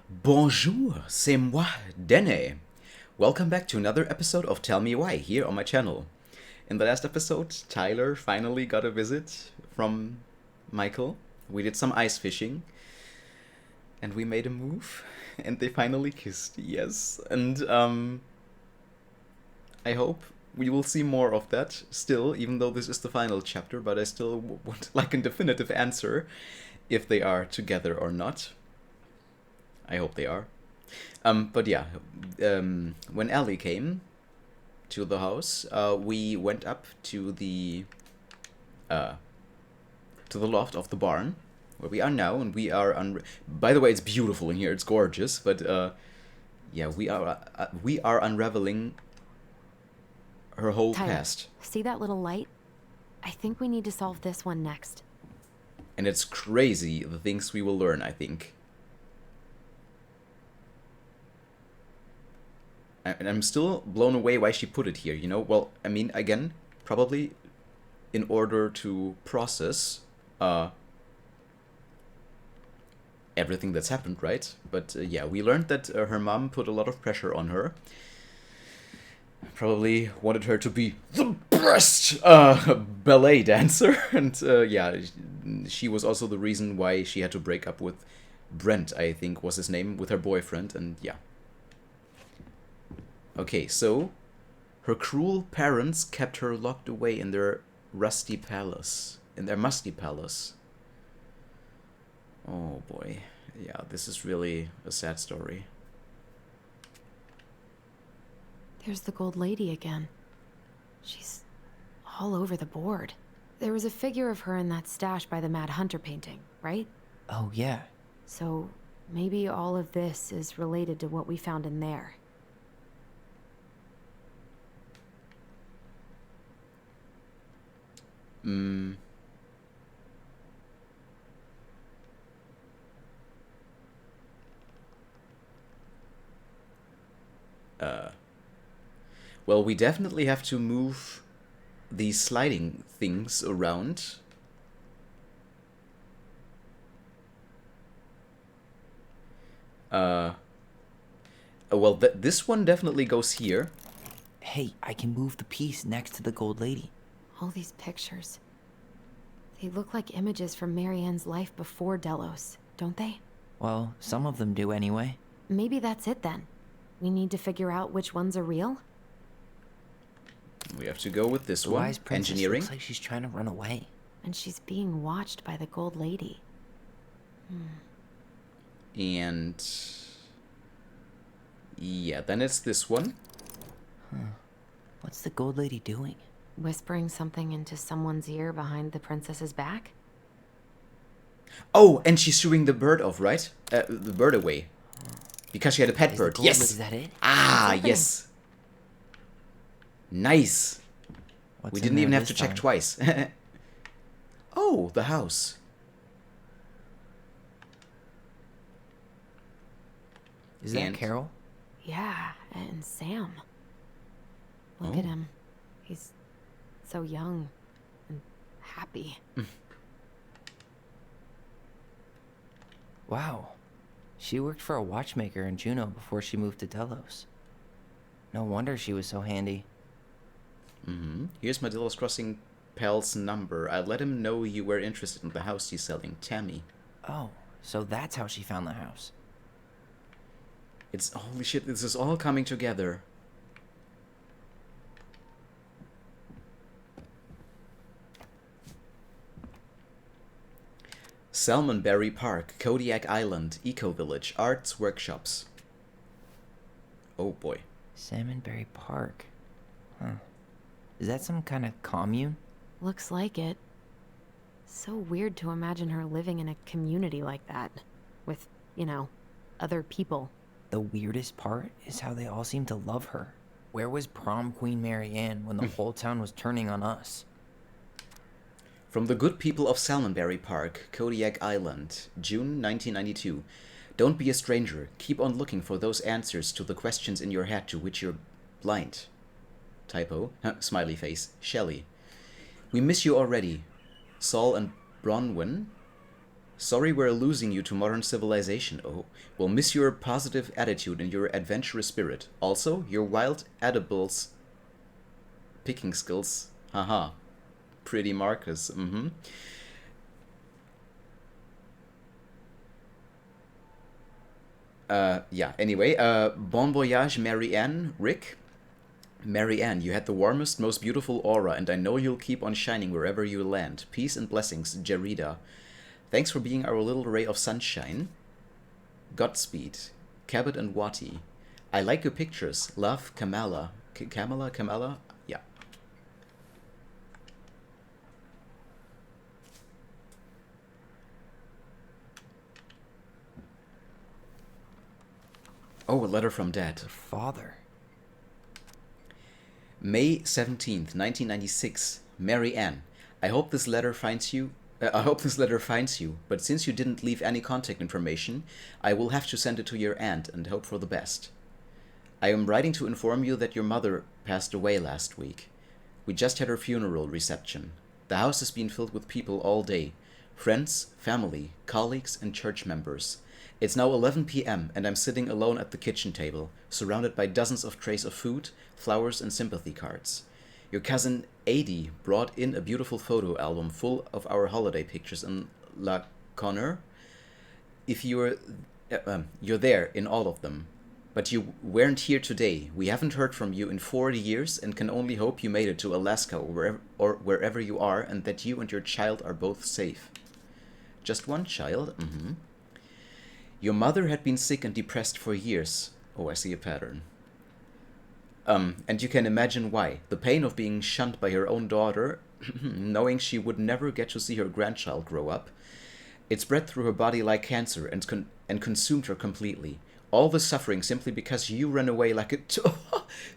Bonjour, c'est moi, Dene. Welcome back to another episode of Tell Me Why here on my channel. In the last episode, Tyler finally got a visit from Michael. We did some ice fishing, and we made a move, and they finally kissed. Yes, and I hope we will see more of that still, even though this is the final chapter. But I still want like a definitive answer if they are together or not. I hope they are. But yeah, when Aly came to the house, we went up uh, to the loft of the barn where we are now, and we are. By the way, it's beautiful in here. It's gorgeous, but yeah, we are unraveling her whole Tyler, past, see that little light? I think we need to solve this one next. and it's crazy the things we will learn. I think. And I'm still blown away why she put it here, you know? Well, I mean, again, probably in order to process everything that's happened, right? But yeah, we learned that her mom put a lot of pressure on her. Probably wanted her to be the best ballet dancer. And yeah, she was also the reason why she had to break up with Brent, I think was his name, with her boyfriend. And yeah. Okay, so her cruel parents kept her locked away in their rusty palace, in their musty palace. Oh boy, yeah, this is really a sad story. There's the gold lady again. She's all over the board. There was a figure of her in that stash by the Mad Hunter painting, right? Oh, yeah. So maybe all of this is related to what we found in there. Well, we definitely have to move these sliding things around. Well, this one definitely goes here. Hey, I can move the piece next to the gold lady. All these pictures. They look like images from Marianne's life before Delos, don't they? Well, some of them do anyway. Maybe that's it then. We need to figure out which ones are real? We have to go with this The one. wise princess Engineering. looks like she's trying to run away. And she's being watched by the gold lady. And yeah, then it's this one. What's the gold lady doing? Whispering something into someone's ear behind the princess's back? Oh, and she's shooing the bird off, right? The bird away. Because she had a pet Is bird. the gold Yes! Is that it? Ah, happening? yes. Nice. What's We in didn't there even have this to check time? twice. Oh, the house. Is that And- Carol? Yeah, and Sam. Look Oh. at him. He's so young and happy. Wow. She worked for a watchmaker in Juneau before she moved to Delos. No wonder she was so handy. Here's my Delos Crossing pal's number. I let him know you were interested in the house he's selling, Tammy. Oh, so that's how she found the house. It's holy shit, this is all coming together. Salmonberry Park, Kodiak Island, Eco Village, Arts Workshops. Oh boy. Salmonberry Park. Huh. Is that some kind of commune? Looks like it. So weird to imagine her living in a community like that. With, other people. The weirdest part is how they all seem to love her. Where was prom queen Marianne when the whole town was turning on us? From the good people of Salmonberry Park, Kodiak Island, June 1992. Don't be a stranger. Keep on looking for those answers to the questions in your head to which you're blind. Typo. Smiley face. Shelley. We miss you already. Saul and Bronwyn. Sorry we're losing you to modern civilization, oh. We'll miss your positive attitude and your adventurous spirit. Also, your wild edibles picking skills. Haha. Pretty Marcus. Yeah, anyway, bon voyage, Marianne, Rick. Marianne, you had the warmest, most beautiful aura, and I know you'll keep on shining wherever you land. Peace and blessings, Jerida. Thanks for being our little ray of sunshine. Godspeed, Cabot and Watty. I like your pictures. Love, Kamala. Kamala? Yeah. Oh, a letter from Dad. Father. May 17th, 1996. Mary Ann. I hope this letter finds you. But since you didn't leave any contact information, I will have to send it to your aunt and hope for the best. I am writing to inform you that your mother passed away last week. We just had her funeral reception. The house has been filled with people all day. Friends, family, colleagues, and church members. It's now 11 p.m. and I'm sitting alone at the kitchen table, surrounded by dozens of trays of food, flowers, and sympathy cards. Your cousin Adi brought in a beautiful photo album full of our holiday pictures in La Connor. If you're there in all of them, but you weren't here today. We haven't heard from you in 40 years and can only hope you made it to Alaska or wherever you are, and that you and your child are both safe. Just one child? Your mother had been sick and depressed for years. Oh, I see a pattern. And you can imagine why. The pain of being shunned by her own daughter, knowing she would never get to see her grandchild grow up. It spread through her body like cancer and consumed her completely. All the suffering simply because you ran away like a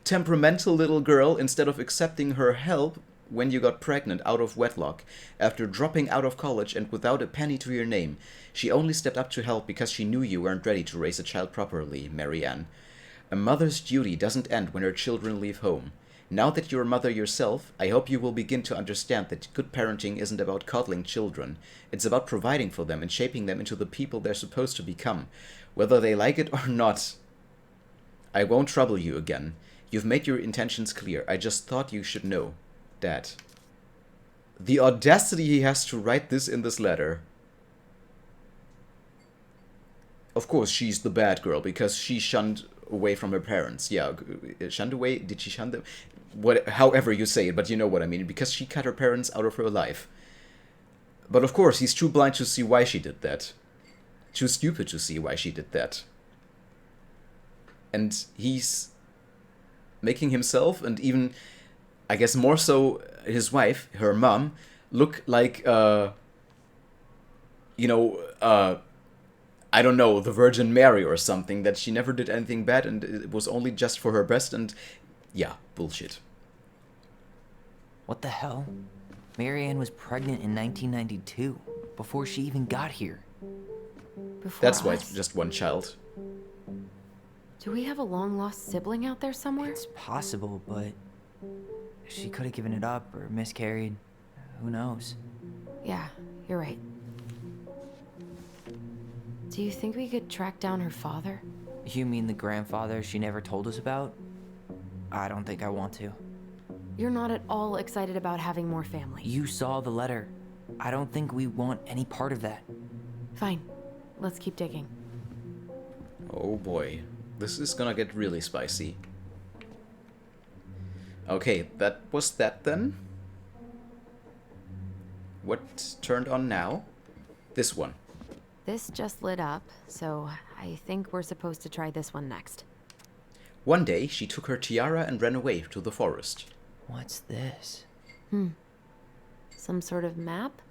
temperamental little girl instead of accepting her help when you got pregnant out of wedlock. After dropping out of college and without a penny to your name, she only stepped up to help because she knew you weren't ready to raise a child properly, Marianne. A mother's duty doesn't end when her children leave home. Now that you're a mother yourself, I hope you will begin to understand that good parenting isn't about coddling children. It's about providing for them and shaping them into the people they're supposed to become, whether they like it or not. I won't trouble you again. You've made your intentions clear. I just thought you should know. Dad. The audacity he has to write this in this letter. Of course, she's the bad girl because she shunned away from her parents. Yeah, shunned away? Did she shun them? However you say it, but you know what I mean. Because she cut her parents out of her life. But of course, he's too blind to see why she did that. Too stupid to see why she did that. And he's making himself, and even, I guess more so his wife, her mom, look like, I don't know, the Virgin Mary or something, that she never did anything bad and it was only just for her best, and yeah, bullshit. What the hell? Marianne was pregnant in 1992, before she even got here. Before That's why us? it's just one child. Do we have a long-lost sibling out there somewhere? It's possible, but she could have given it up or miscarried. Who knows? Yeah, you're right. Do you think we could track down her father? You mean the grandfather she never told us about? I don't think I want to. You're not at all excited about having more family. You saw the letter. I don't think we want any part of that. Fine. Let's keep digging. Oh boy. This is gonna get really spicy. Okay, that was that then. What turned on now? This one. This just lit up, so I think we're supposed to try this one next. One day, she took her tiara and ran away to the forest. What's this? Some sort of map?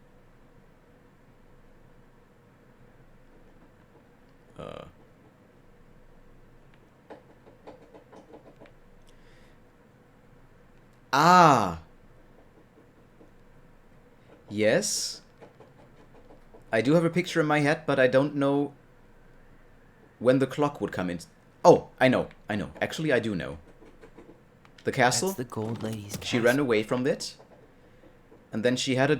Ah! Yes. I do have a picture in my head, but I don't know when the clock would come in. Oh, I know. Actually, I do know. The castle? That's the gold lady's She castle. ran away from it. And then she had a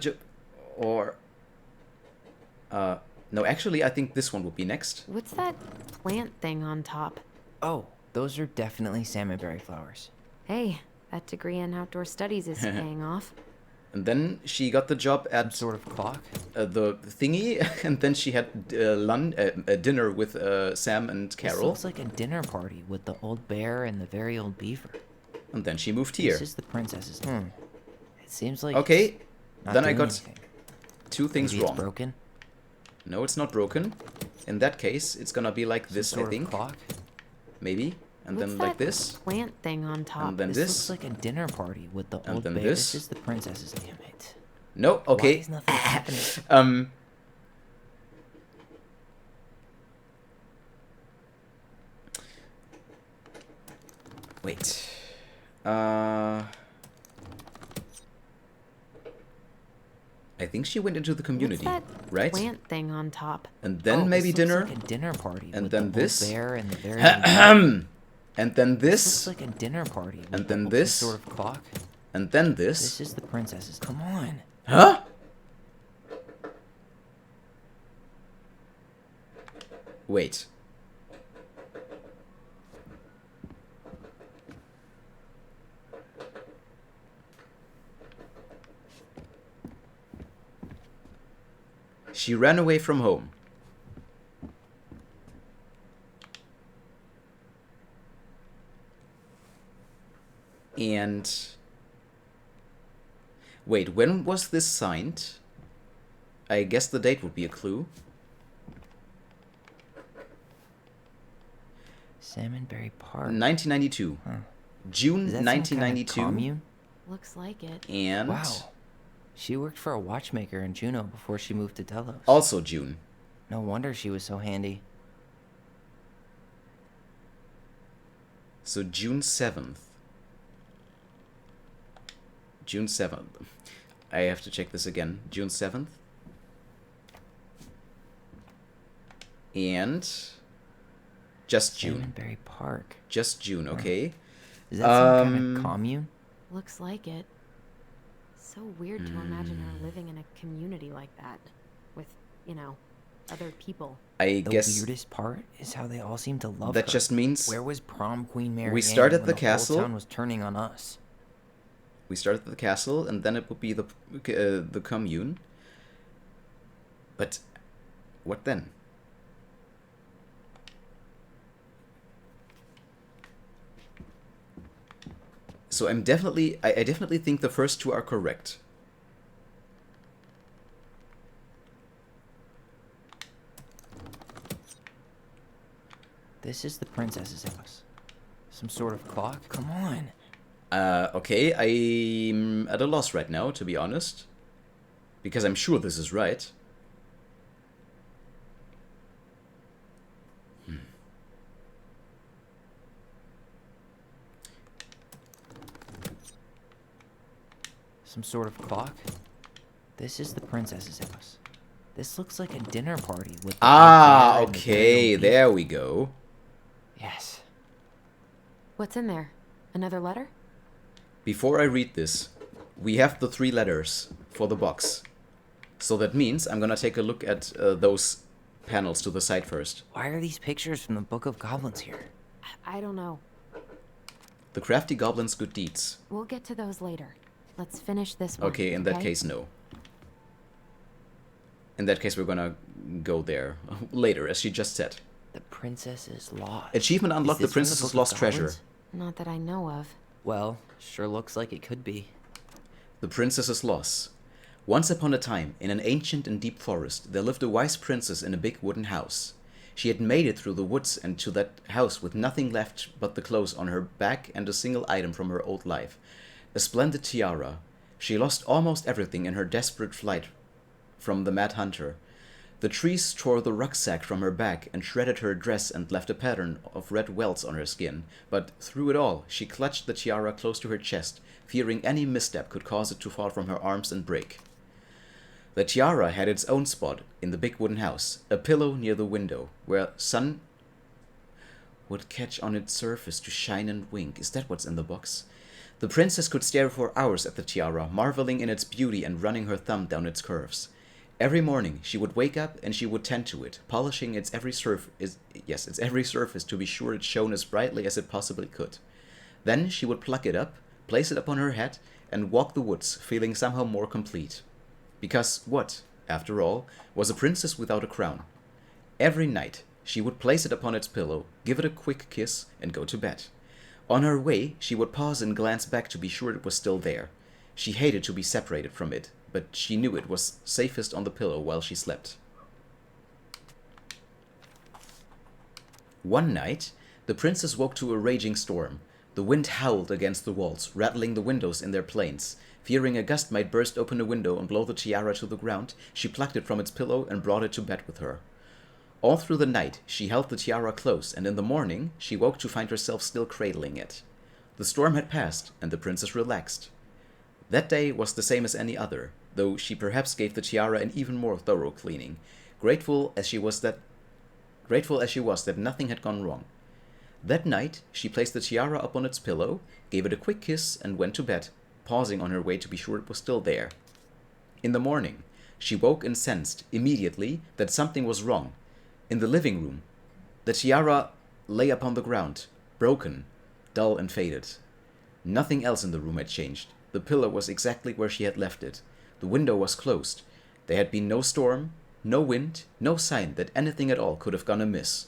No, actually, I think this one would be next. What's that plant thing on top? Oh, those are definitely salmonberry flowers. Hey, that degree in outdoor studies is paying off. And then she got the job Some at sort of clock? the thingy, and then she had dinner with Sam and This Carol, looks like a dinner party with the old bear and the very old beaver. and then she moved here. This is the princess's. It seems like. Okay, it's not then I doing got anything. two things Maybe wrong. It's broken. No, it's not broken. In that case, it's gonna be like Some this, I sort of think. clock? Maybe. And What's then that like this. plant thing on top? And then This this. looks like a dinner party with the And old then bear. this. This is the princess's. Damn it. No, Why okay. is nothing happening? Wait. I think she went into the community, What's that right? plant thing on top? And then Oh, maybe this looks dinner. like a dinner party. And with then the this. Old bear and the very old beaver. And then This this. looks like a dinner party. With And the then old- this. some sort of clock. And then This this. is the princess's. Come on. Huh? Wait. She ran away from home. And wait, when was this signed? I guess the date would be a clue. Salmonberry Park. 1992. Huh. June Is that some kind of 1992. commune? Looks like it. And Wow. She worked for a watchmaker in Juneau before she moved to Delos. also June. No wonder she was so handy. So June 7th. June 7th. I have to check this again. June 7th. And just June. Salmonberry Park. Just June, okay? Is that some kind of commune? Looks like it. So weird to imagine her living in a community like that. With, other people. I The guess weirdest part is how they all seem to love that her. just means Where was prom queen Mary? we start at when the whole castle. town was turning on us. we start at the castle, and then it would be the commune. But what then? So I definitely think the first two are correct. This is the princess's house. Some sort of clock? Come on. Okay, I'm at a loss right now, to be honest. Because I'm sure this is right. Some sort of clock? This is the princess's house. This looks like a dinner party with the Ah, old bear and the very okay, old there we go. beaver. Yes. What's in there? Another letter? Before I read this, we have the 3 letters for the box. So that means I'm gonna take a look at those panels to the side first. Why are these pictures from the Book of Goblins here? I don't know. The crafty goblin's good deeds. We'll get to those later. Let's finish this one. Okay, in that case, no. In that case, we're gonna go there later, as she just said. The princess is lost. Achievement unlocked: Is the this from princess's Book of lost treasure. Goblins? Not that I know of. Well, sure looks like it could be. The princess's loss. Once upon a time, in an ancient and deep forest, there lived a wise princess in a big wooden house. She had made it through the woods and to that house with nothing left but the clothes on her back and a single item from her old life. A splendid tiara. She lost almost everything in her desperate flight from the mad hunter. The trees tore the rucksack from her back and shredded her dress and left a pattern of red welts on her skin. But through it all, she clutched the tiara close to her chest, fearing any misstep could cause it to fall from her arms and break. The tiara had its own spot in the big wooden house, a pillow near the window, where sun would catch on its surface to shine and wink. Is that what's in the box? The princess could stare for hours at the tiara, marveling in its beauty and running her thumb down its curves. Every morning she would wake up and she would tend to it, polishing its every surface to be sure it shone as brightly as it possibly could. Then she would pluck it up, place it upon her head, and walk the woods, feeling somehow more complete. Because what, after all, was a princess without a crown? Every night she would place it upon its pillow, give it a quick kiss, and go to bed. On her way, she would pause and glance back to be sure it was still there. She hated to be separated from it, but she knew it was safest on the pillow while she slept. One night, the princess woke to a raging storm. The wind howled against the walls, rattling the windows in their planes. Fearing a gust might burst open a window and blow the tiara to the ground, she plucked it from its pillow and brought it to bed with her. All through the night, she held the tiara close, and in the morning, she woke to find herself still cradling it. The storm had passed, and the princess relaxed. That day was the same as any other, though she perhaps gave the tiara an even more thorough cleaning, grateful as she was that nothing had gone wrong. That night, she placed the tiara up on its pillow, gave it a quick kiss, and went to bed, pausing on her way to be sure it was still there. In the morning, she woke and sensed, immediately, that something was wrong. In the living room, the tiara lay upon the ground, broken, dull and faded. Nothing else in the room had changed. The pillow was exactly where she had left it. The window was closed. There had been no storm, no wind, no sign that anything at all could have gone amiss.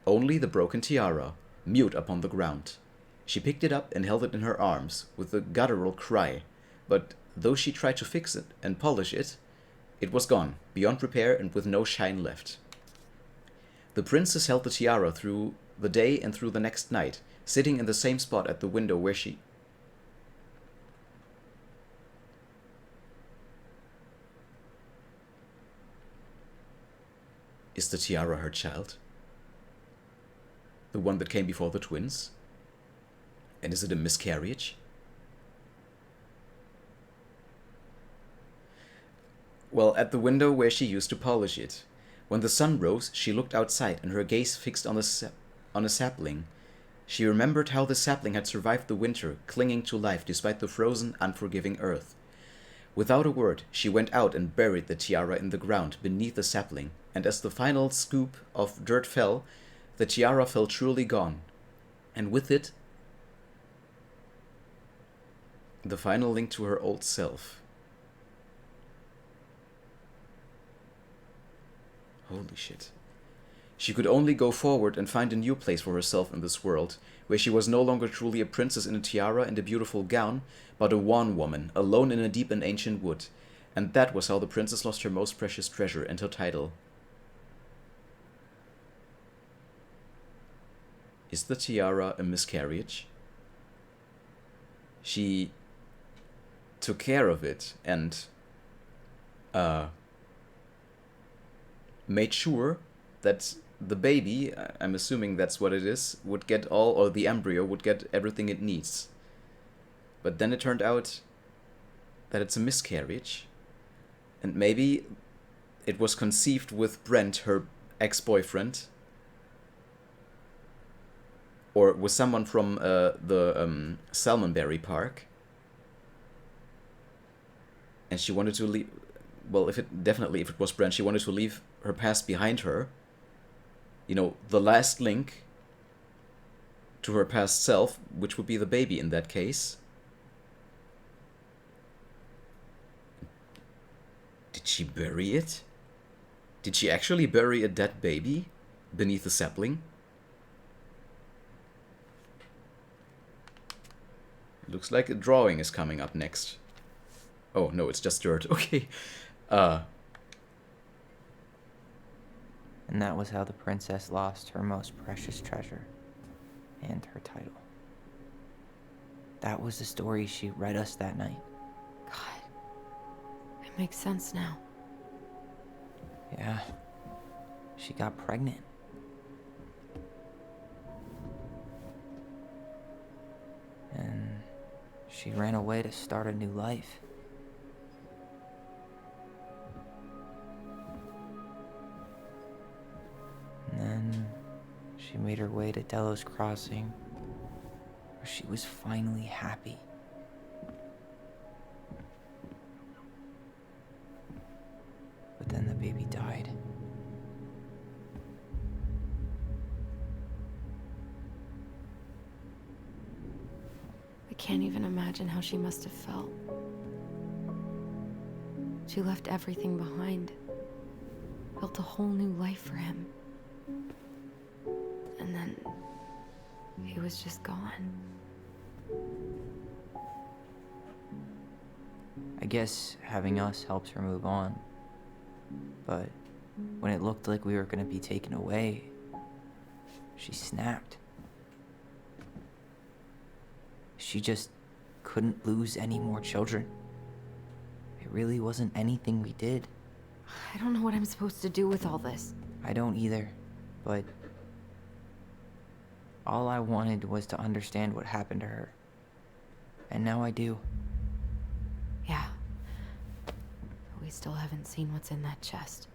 Only the broken tiara, mute upon the ground. She picked it up and held it in her arms, with a guttural cry, but though she tried to fix it and polish it, it was gone, beyond repair and with no shine left. The princess held the tiara through the day and through the next night, sitting in the same spot at the window where she... Is the tiara her child? The one that came before the twins? And is it a miscarriage? Well, at the window where she used to polish it. When the sun rose, she looked outside and her gaze fixed on a sapling. She remembered how the sapling had survived the winter, clinging to life despite the frozen, unforgiving earth. Without a word, she went out and buried the tiara in the ground beneath the sapling, and as the final scoop of dirt fell, the tiara felt truly gone, and with it, the final link to her old self. Holy shit. She could only go forward and find a new place for herself in this world, where she was no longer truly a princess in a tiara and a beautiful gown, but a wan woman, alone in a deep and ancient wood. And that was how the princess lost her most precious treasure and her title. Is the tiara a miscarriage? She took care of it and made sure that the baby, I'm assuming that's what it is, would get all, or the embryo would get everything it needs. But then it turned out that it's a miscarriage. And maybe it was conceived with Brent, her ex-boyfriend, or with someone from the Salmonberry Park. And she wanted to leave, well, if it was Brent, she wanted to leave her past behind her. You know, the last link to her past self, which would be the baby in that case. Did she bury it? Did she actually bury a dead baby beneath the sapling? Looks like a drawing is coming up next. Oh, no, it's just dirt. Okay. And that was how the princess lost her most precious treasure and her title. That was the story she read us that night. God. It makes sense now. Yeah. She got pregnant. And she ran away to start a new life. And then she made her way to Delos Crossing, where she was finally happy. But then can't even imagine how she must have felt. She left everything behind. Built a whole new life for him. And then he was just gone. I guess having us helps her move on. But when it looked like we were gonna be taken away, she snapped. She just couldn't lose any more children. It really wasn't anything we did. I don't know what I'm supposed to do with all this. I don't either, but all I wanted was to understand what happened to her. And now I do. Yeah. We still haven't seen what's in that chest.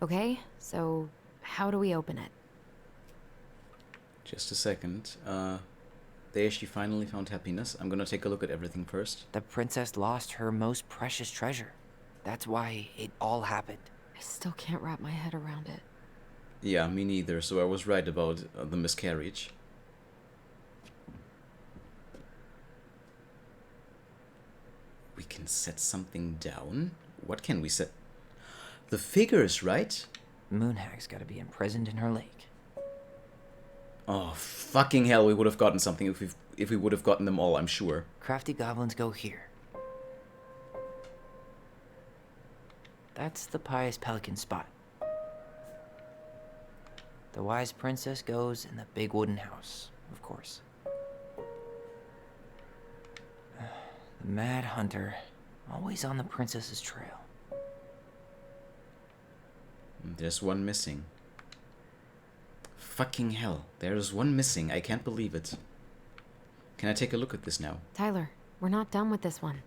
Okay, so how do we open it? Just a second. There she finally found happiness. I'm gonna take a look at everything first. The princess lost her most precious treasure. That's why it all happened. I still can't wrap my head around it. Yeah, me neither, so I was right about the miscarriage. We can set something down? What can we set? The figures, right? Moonhag's gotta be imprisoned in her lake. Oh, fucking hell, we would have gotten something if we would have gotten them all, I'm sure. Crafty goblins go here. That's the pious pelican spot. The wise princess goes in the big wooden house, of course. The mad hunter, always on the princess's trail. There's one missing. Fucking hell, there's one missing. I can't believe it. Can I take a look at this now? Tyler, we're not done with this one.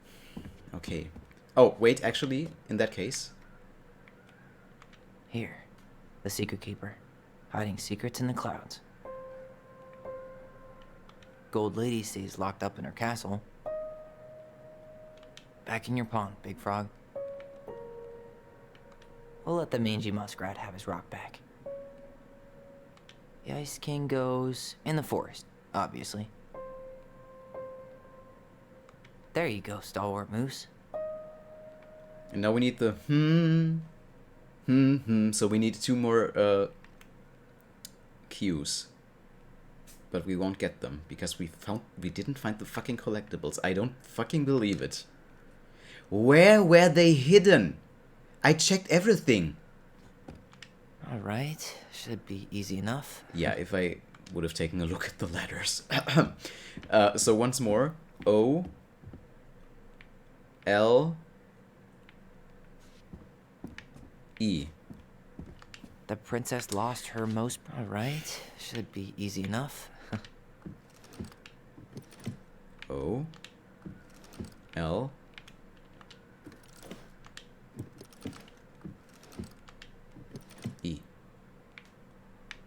Okay. Oh, wait, actually, in that case. Here, the secret keeper, hiding secrets in the clouds. Gold Lady stays locked up in her castle. Back in your pond, Big Frog. We'll let the mangy muskrat have his rock back. The Ice King goes in the forest, obviously. There you go, stalwart moose. And now we need the so we need 2 more cues. But we won't get them because we didn't find the fucking collectibles. I don't fucking believe it. Where were they hidden? I checked everything. Alright, should be easy enough. Yeah, if I would have taken a look at the letters. So once more. O L E. The princess lost her most... Alright, should be easy enough. O L E.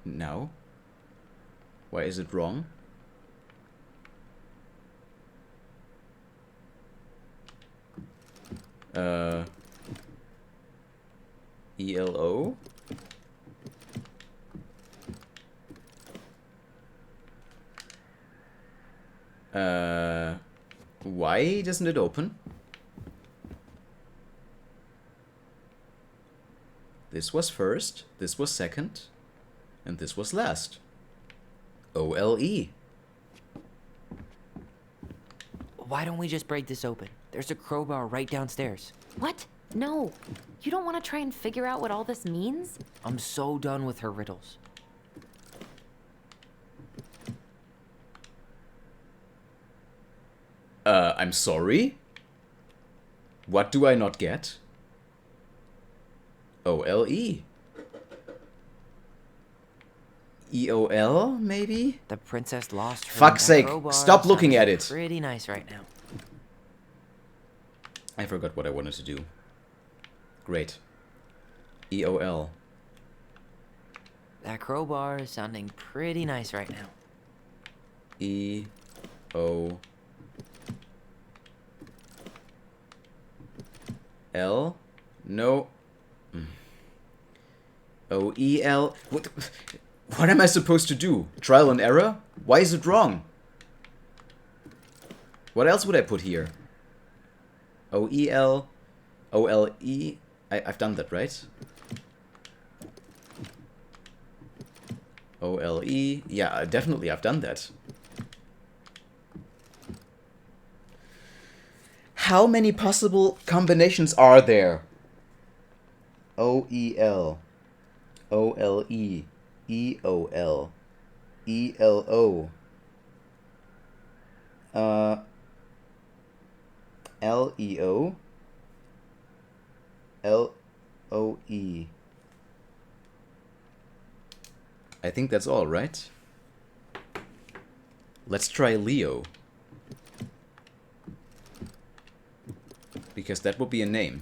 Now? Why is it wrong? ELO? Why doesn't it open? This was first, this was second, and this was last. OLE. Why don't we just break this open? There's a crowbar right downstairs. What? No. You don't want to try and figure out what all this means? I'm so done with her riddles. I'm sorry? What do I not get? OLE. EOL, maybe? The princess lost her... Fuck's sake, crowbar stop looking sounds at it. Pretty nice right now. I forgot what I wanted to do. Great. EOL. That crowbar is sounding pretty nice right now. EOL. No. O-E-L... What am I supposed to do? Trial and error? Why is it wrong? What else would I put here? O-E-L... O-L-E... I've done that, right? O-L-E... Yeah, definitely I've done that. How many possible combinations are there? O-E-L... O-L-E... E-O-L... E-L-O... L-E-O... L-O-E... I think that's all, right? Let's try Leo. Because that would be a name.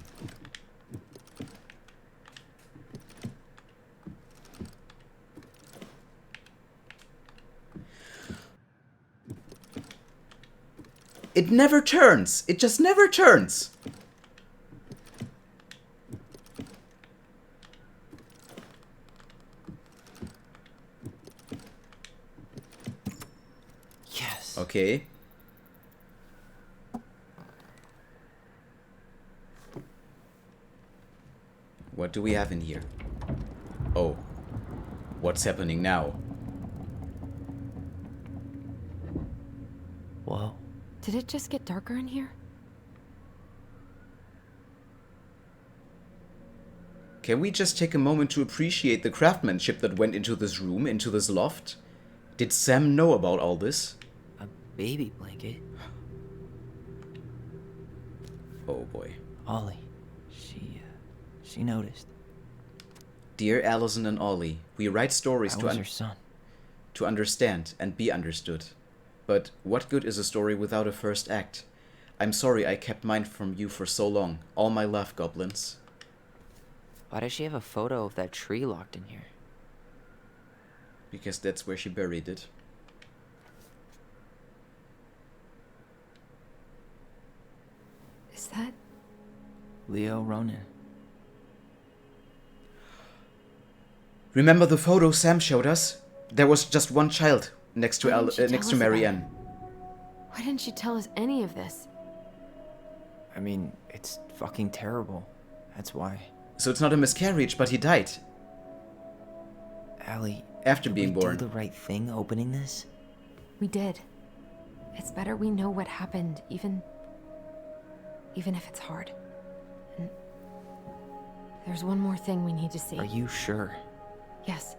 It never turns! It just never turns! Yes. Okay. What do we have in here? Oh. What's happening now? Whoa. Did it just get darker in here? Can we just take a moment to appreciate the craftsmanship that went into this room, into this loft? Did Sam know about all this? A baby blanket? Oh boy. Ollie. She noticed. Dear Allison and Ollie, we write stories That was her son. to understand and be understood. But what good is a story without a first act? I'm sorry I kept mine from you for so long. All my love, goblins. Why does she have a photo of that tree locked in here? Because that's where she buried it. Is that... Leo Ronan. Remember the photo Sam showed us? There was just one child next to Why didn't she tell next to us about Marianne. Why didn't she tell us any of this? I mean, it's fucking terrible. That's why. So it's not a miscarriage, but he died Aly, after did being we born. do the right thing opening this? We did. It's better we know what happened, even if it's hard. And there's one more thing we need to see. Are you sure? Yes.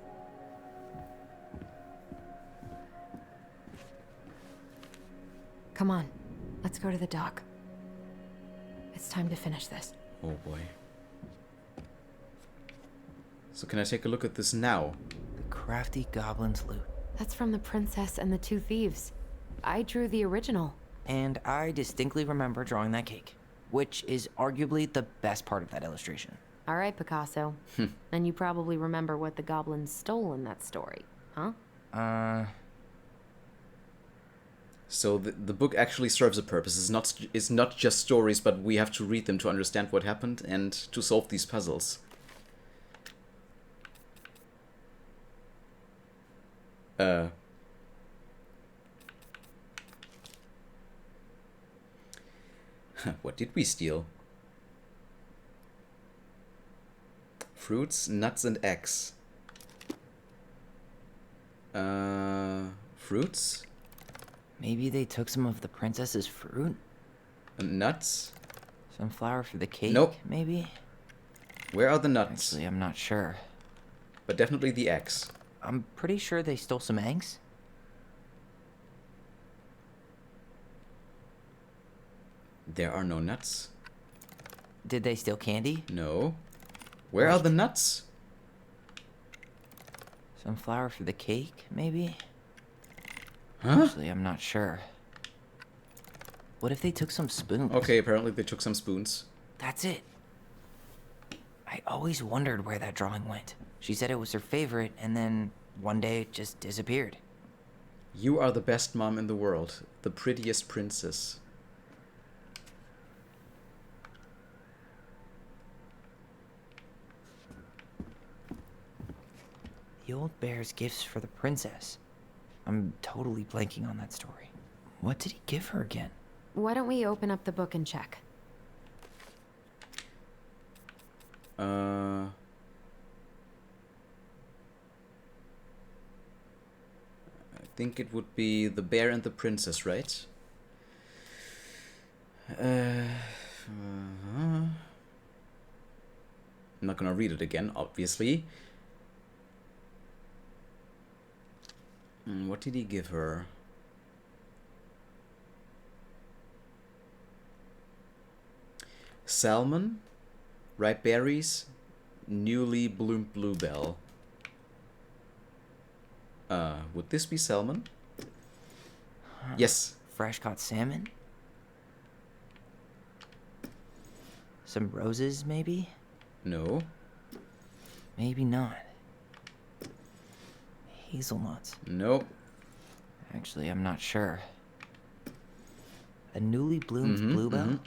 Come on, let's go to the dock. It's time to finish this. Oh boy. So can I take a look at this now? The crafty goblin's loot. That's from The Princess and the Two Thieves. I drew the original. And I distinctly remember drawing that cake, which is arguably the best part of that illustration. All right, Picasso. And you probably remember what the goblins stole in that story, huh? So the book actually serves a purpose. It's not just stories, but we have to read them to understand what happened and to solve these puzzles. What did we steal? Fruits, nuts, and eggs. Fruits? Maybe they took some of the princess's fruit? And nuts? Some flour for the cake, Nope. maybe? Where are the nuts? Actually, I'm not sure. But definitely the eggs. I'm pretty sure they stole some eggs. There are no nuts. Did they steal candy? No. Where are the nuts? Some flour for the cake, maybe? Huh? Actually, I'm not sure. What if they took some spoons? Okay, apparently they took some spoons. That's it. I always wondered where that drawing went. She said it was her favorite, and then one day it just disappeared. You are the best mom in the world. The prettiest princess. The old bear's gifts for the princess. I'm totally blanking on that story. What did he give her again? Why don't we open up the book and check? I think it would be The Bear and the Princess, right? I'm not gonna read it again, obviously. What did he give her? Salmon, ripe berries, newly bloomed bluebell. Would this be salmon? Yes. Fresh caught salmon? Some roses, maybe? No. Maybe not. Hazelnuts. Nope. Actually, I'm not sure. A newly bloomed bluebell?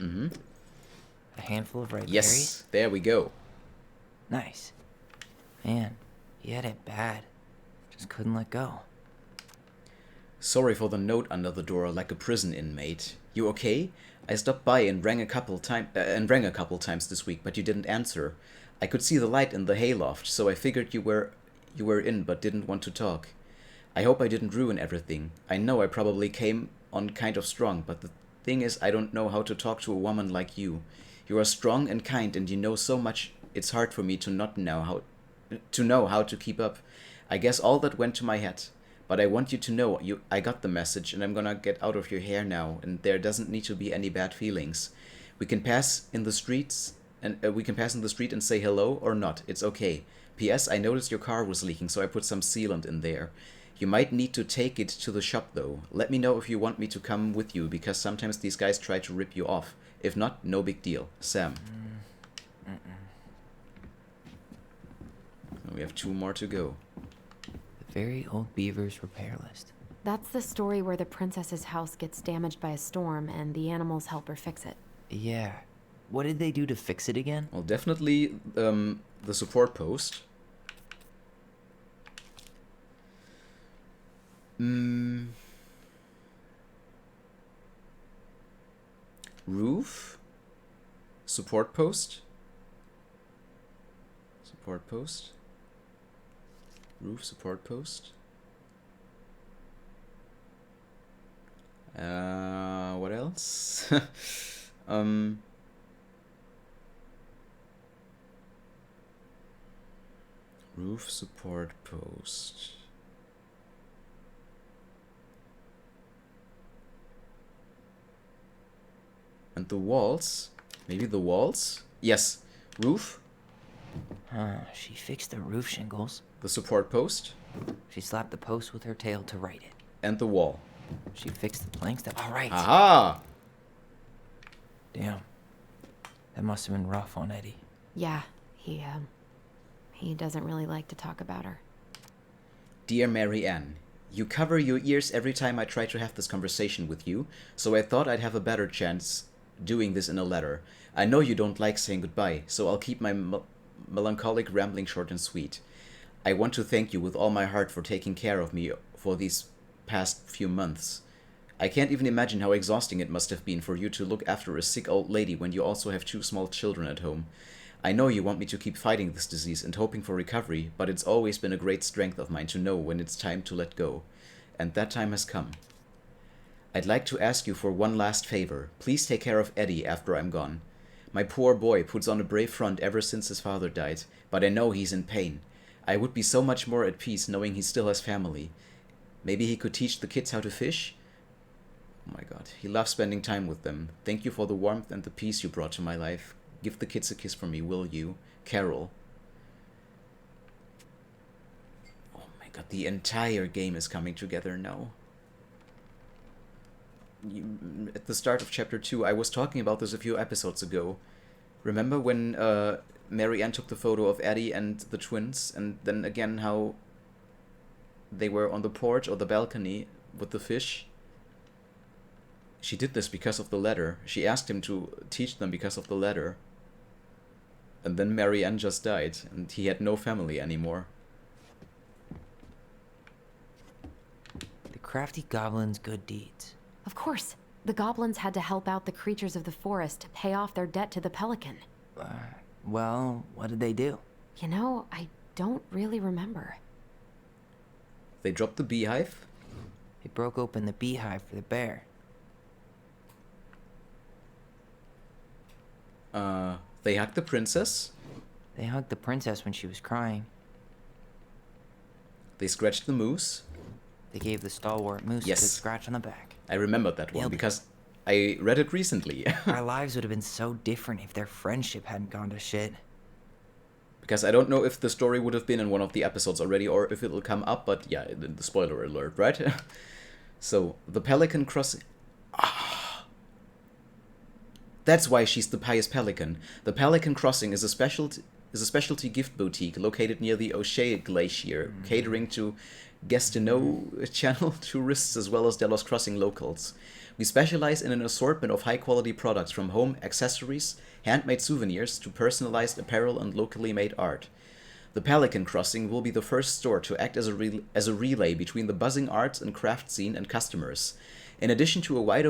A handful of ripe berries? Yes, there we go. Nice. Man, he had it bad. Just couldn't let go. Sorry for the note under the door, like a prison inmate. You okay? I stopped by and rang a couple times this week, but you didn't answer. I could see the light in the hayloft, so I figured you were in, but didn't want to talk. I hope I didn't ruin everything. I know I probably came on kind of strong, but the thing is, I don't know how to talk to a woman like you. You are strong and kind, and you know so much. It's hard for me to not know how to keep up. I guess all that went to my head. But I want you to know I got the message, and I'm gonna get out of your hair now, and there doesn't need to be any bad feelings. We can pass in the streets, and and say hello or not. It's okay. P.S. I noticed your car was leaking, so I put some sealant in there. You might need to take it to the shop though. Let me know if you want me to come with you, because sometimes these guys try to rip you off. If not, no big deal. Sam. We have 2 more to go. The very old beaver's repair list. That's the story where the princess's house gets damaged by a storm and the animals help her fix it. Yeah. What did they do to fix it again? Well, definitely the support post. Roof. Support post. Support post. Roof support post. What else? Roof support post. And the walls? Maybe the walls? Yes. Roof. She fixed the roof shingles. The support post. She slapped the post with her tail to write it. And the wall. She fixed the planks that... All right. Aha! Damn. That must have been rough on Eddie. Yeah, he doesn't really like to talk about her. Dear Mary Ann, you cover your ears every time I try to have this conversation with you, so I thought I'd have a better chance doing this in a letter. I know you don't like saying goodbye, so I'll keep my melancholic rambling short and sweet. I want to thank you with all my heart for taking care of me for these past few months. I can't even imagine how exhausting it must have been for you to look after a sick old lady when you also have 2 small children at home. I know you want me to keep fighting this disease and hoping for recovery, but it's always been a great strength of mine to know when it's time to let go. And that time has come. I'd like to ask you for one last favor. Please take care of Eddie after I'm gone. My poor boy puts on a brave front ever since his father died, but I know he's in pain. I would be so much more at peace knowing he still has family. Maybe he could teach the kids how to fish? Oh my god, he loves spending time with them. Thank you for the warmth and the peace you brought to my life. Give the kids a kiss from me, will you? Carol. Oh my god, the entire game is coming together now. At the start of chapter 2, I was talking about this a few episodes ago. Remember when Mary Ann took the photo of Eddie and the twins, and then again how they were on the porch or the balcony with the fish? She did this because of the letter. She asked him to teach them because of the letter. And then Mary Ann just died, and he had no family anymore. crafty goblins' good deeds? Of course. The goblins had to help out the creatures of the forest to pay off their debt to the pelican. Well, what did they do? You know, I don't really remember. They dropped the beehive. They broke open the beehive for the bear. They hugged the princess. They hugged the princess when she was crying. They scratched the moose. They gave the stalwart moose a good scratch on the back. I remembered that one Nailed it. because I read it recently. Our lives would have been so different if their friendship hadn't gone to shit. Because I don't know if the story would have been in one of the episodes already or if it'll come up, but yeah, the spoiler alert, right? So, the Pelican Crossing... That's why she's the pious pelican. The Pelican Crossing is a specialty gift boutique located near the O'Shea Glacier, catering to Juneau Channel tourists as well as Delos Crossing locals. We specialize in an assortment of high-quality products from home accessories, handmade souvenirs, to personalized apparel and locally made art. The Pelican Crossing will be the first store to act as a relay between the buzzing arts and craft scene and customers. In addition to a wide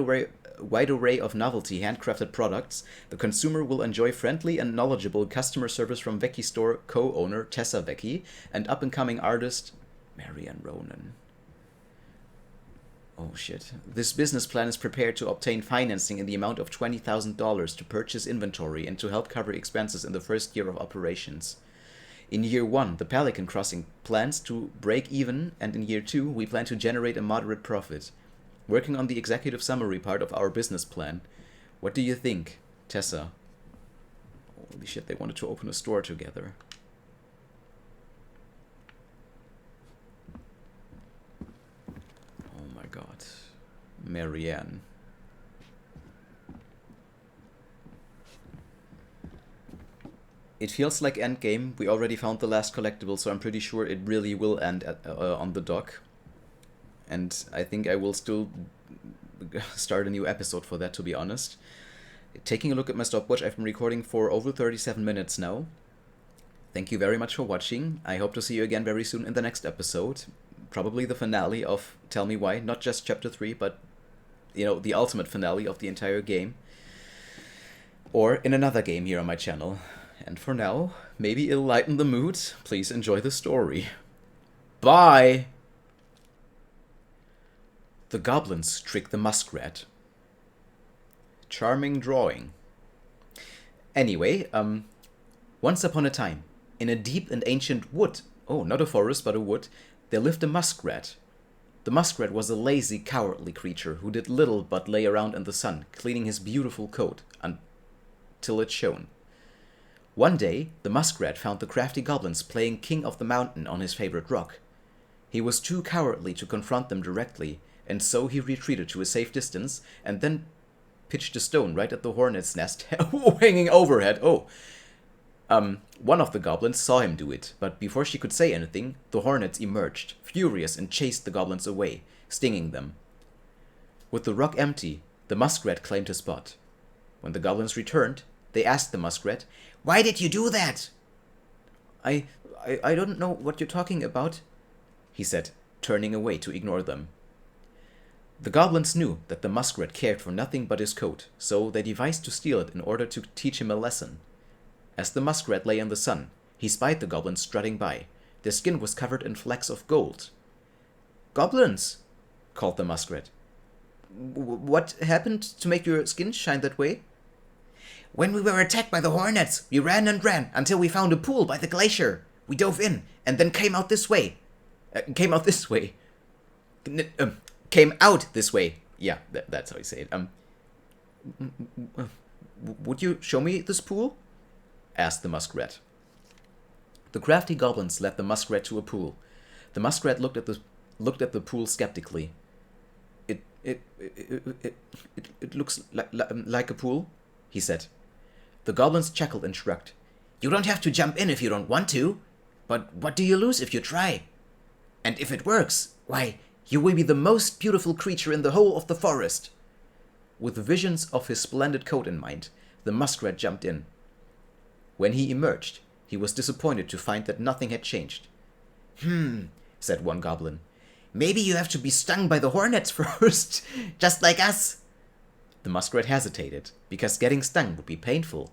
array of novelty handcrafted products, the consumer will enjoy friendly and knowledgeable customer service from Vecchi store co-owner Tessa Vecchi and up-and-coming artist Marianne Ronan. Oh shit. This business plan is prepared to obtain financing in the amount of $20,000 to purchase inventory and to help cover expenses in the first year of operations. In year 1, the Pelican Crossing plans to break even, and in year 2, we plan to generate a moderate profit. Working on the executive summary part of our business plan. What do you think, Tessa? Holy shit, they wanted to open a store together. Oh my god. Marianne. It feels like Endgame. We already found the last collectible, so I'm pretty sure it really will end on the dock. And I think I will still start a new episode for that, to be honest. Taking a look at my stopwatch, I've been recording for over 37 minutes now. Thank you very much for watching. I hope to see you again very soon in the next episode. Probably the finale of Tell Me Why. Not just Chapter 3, but, you know, the ultimate finale of the entire game. Or in another game here on my channel. And for now, maybe it'll lighten the mood. Please enjoy the story. Bye! The goblins trick the muskrat. Charming drawing. Anyway, once upon a time, in a deep and ancient wood, oh, not a forest, but a wood, there lived a muskrat. The muskrat was a lazy, cowardly creature who did little but lay around in the sun, cleaning his beautiful coat until it shone. One day, the muskrat found the crafty goblins playing King of the Mountain on his favorite rock. He was too cowardly to confront them directly, and so he retreated to a safe distance, and then pitched a stone right at the hornet's nest hanging overhead. One of the goblins saw him do it, but before she could say anything, the hornets emerged, furious, and chased the goblins away, stinging them. With the rock empty, the muskrat claimed his spot. When the goblins returned, they asked the muskrat, "Why did you do that?" I don't know what you're talking about," he said, turning away to ignore them. The goblins knew that the muskrat cared for nothing but his coat, so they devised to steal it in order to teach him a lesson. As the muskrat lay in the sun, he spied the goblins strutting by. Their skin was covered in flecks of gold. "Goblins!" called the muskrat. "What happened to make your skin shine that way?" "When we were attacked by the hornets, we ran and ran until we found a pool by the glacier. We dove in and then came out this way. Came out this way. Came out this way. Yeah, that's how you say it. Would you show me this pool?" asked the muskrat. The crafty goblins led the muskrat to a pool. The muskrat looked at the pool skeptically. It looks like a pool," he said. The goblins chuckled and shrugged. "You don't have to jump in if you don't want to. But what do you lose if you try? And if it works, why, you will be the most beautiful creature in the whole of the forest." With visions of his splendid coat in mind, the muskrat jumped in. When he emerged, he was disappointed to find that nothing had changed. Said one goblin. Maybe you have to be stung by the hornets first, just like us. The muskrat hesitated, because getting stung would be painful.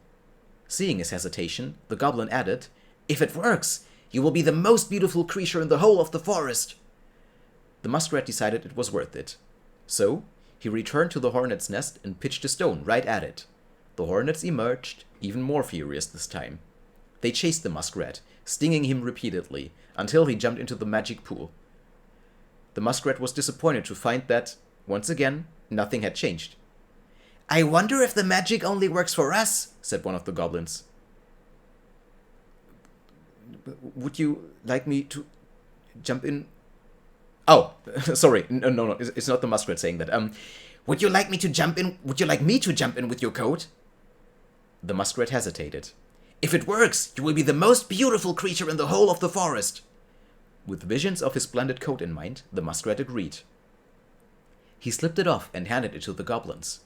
Seeing his hesitation, the goblin added, "If it works, you will be the most beautiful creature in the whole of the forest." The muskrat decided it was worth it. So, he returned to the hornet's nest and pitched a stone right at it. The hornets emerged, even more furious this time. They chased the muskrat, stinging him repeatedly, until he jumped into the magic pool. The muskrat was disappointed to find that, once again, nothing had changed. "I wonder if the magic only works for us," said one of the goblins. "Would you like me to jump in?" Oh, sorry. No, it's not the muskrat saying that. Would you like me to jump in? Would you like me to jump in with your coat? The muskrat hesitated. "If it works, you will be the most beautiful creature in the whole of the forest." With visions of his splendid coat in mind, the muskrat agreed. He slipped it off and handed it to the goblins.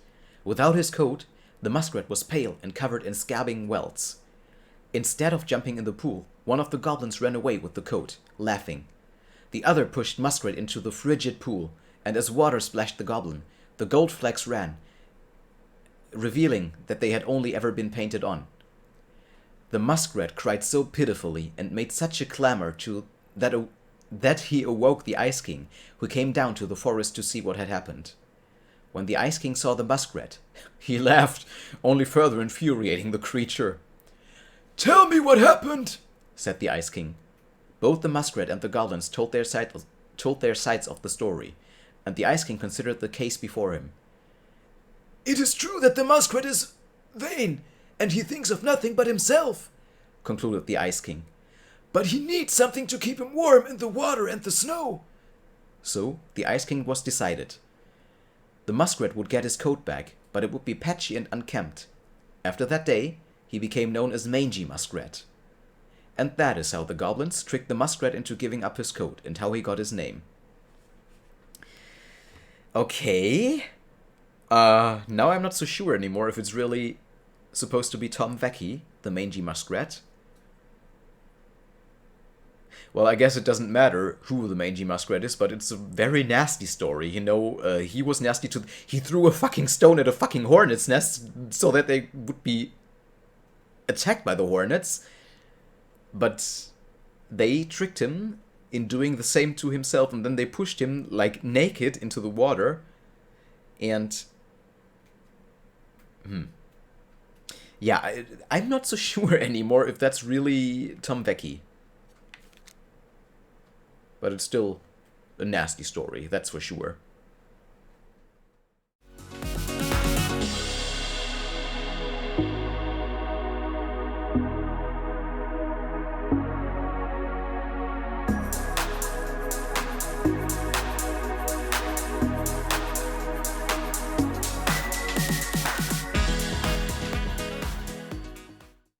Without his coat, the muskrat was pale and covered in scabbing welts. Instead of jumping in the pool, one of the goblins ran away with the coat, laughing. The other pushed Muskrat into the frigid pool, and as water splashed the goblin, the gold flecks ran, revealing that they had only ever been painted on. The muskrat cried so pitifully and made such a clamor that he awoke the Ice King, who came down to the forest to see what had happened. When the Ice King saw the muskrat, he laughed, only further infuriating the creature. "Tell me what happened," said the Ice King. Both the muskrat and the goblins told their sides of the story, and the Ice King considered the case before him. "It is true that the muskrat is vain, and he thinks of nothing but himself," concluded the Ice King. "But he needs something to keep him warm in the water and the snow." So the Ice King was decided. The muskrat would get his coat back, but it would be patchy and unkempt. After that day, he became known as Mangy Muskrat. And that is how the goblins tricked the muskrat into giving up his coat, and how he got his name. Okay. Now I'm not so sure anymore if it's really supposed to be Tom Vecchi, the Mangy Muskrat. Well, I guess it doesn't matter who the Mangy Muskrat is, but it's a very nasty story. You know, he was nasty to... He threw a fucking stone at a fucking hornet's nest so that they would be attacked by the hornets. But they tricked him in doing the same to himself, and then they pushed him, like, naked into the water. And... Yeah, I'm not so sure anymore if that's really Tom Vecchi. But it's still a nasty story, that's for sure.